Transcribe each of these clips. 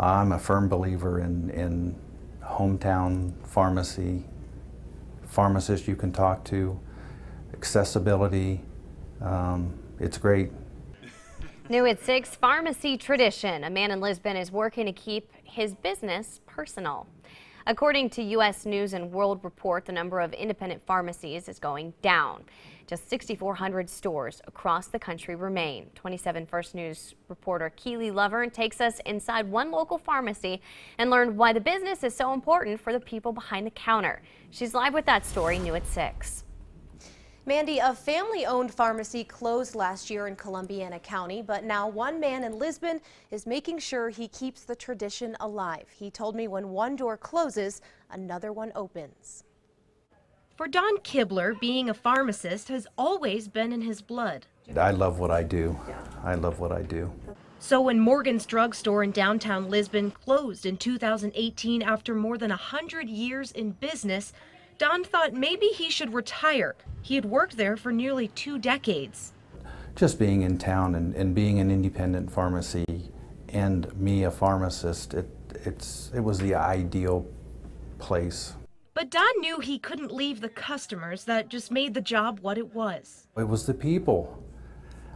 I'm a firm believer in hometown pharmacy, pharmacists you can talk to, accessibility. It's great. New at 6, pharmacy tradition. A man in Lisbon is working to keep his business personal. According to U.S. News and World Report, the number of independent pharmacies is going down. Just 6,400 stores across the country remain. 27 First News reporter Keely Lovern takes us inside one local pharmacy and learned why the business is so important for the people behind the counter. She's live with that story, new at 6. Mandy, a family-owned pharmacy closed last year in Columbiana County, but now one man in Lisbon is making sure he keeps the tradition alive. He told me when one door closes, another one opens. For Don Kibler, being a pharmacist has always been in his blood. I love what I do. I love what I do. So when Morgan's drugstore in downtown Lisbon closed in 2018 after more than 100 years in business, Don thought maybe he should retire. He had worked there for nearly 2 decades. Just being in town and being an independent pharmacy and me a pharmacist, it was the ideal place. But Don knew he couldn't leave the customers that just made the job what it was. It was the people.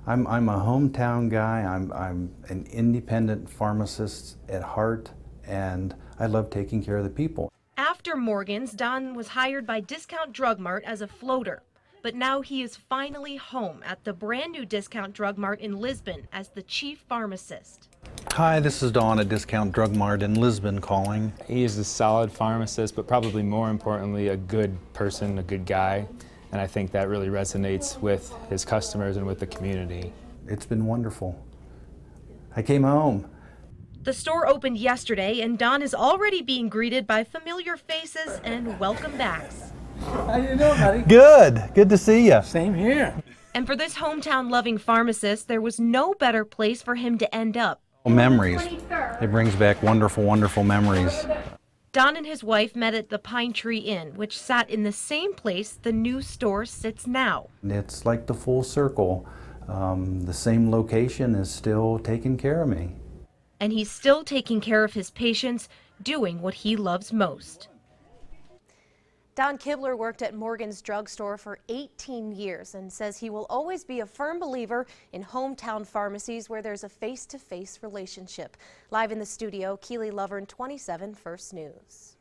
I'm a hometown guy. I'm an independent pharmacist at heart, and I love taking care of the people. After Morgan's, Don was hired by Discount Drug Mart as a floater. But now he is finally home at the brand new Discount Drug Mart in Lisbon as the chief pharmacist. Hi, this is Don at Discount Drug Mart in Lisbon calling. He is a solid pharmacist, but probably more importantly, a good person, a good guy. And I think that really resonates with his customers and with the community. It's been wonderful. I came home. The store opened yesterday, and Don is already being greeted by familiar faces and welcome backs. How you doing, buddy? Good. Good to see you. Same here. And for this hometown-loving pharmacist, there was no better place for him to end up. Memories. It brings back wonderful, wonderful memories. Don and his wife met at the Pine Tree Inn, which sat in the same place the new store sits now. It's like the full circle. The same location is still taking care of me. And he's still taking care of his patients, doing what he loves most. Don Kibler worked at Morgan's drugstore for 18 years and says he will always be a firm believer in hometown pharmacies where there's a face-to-face relationship. Live in the studio, Keely Lovern, 27 First News.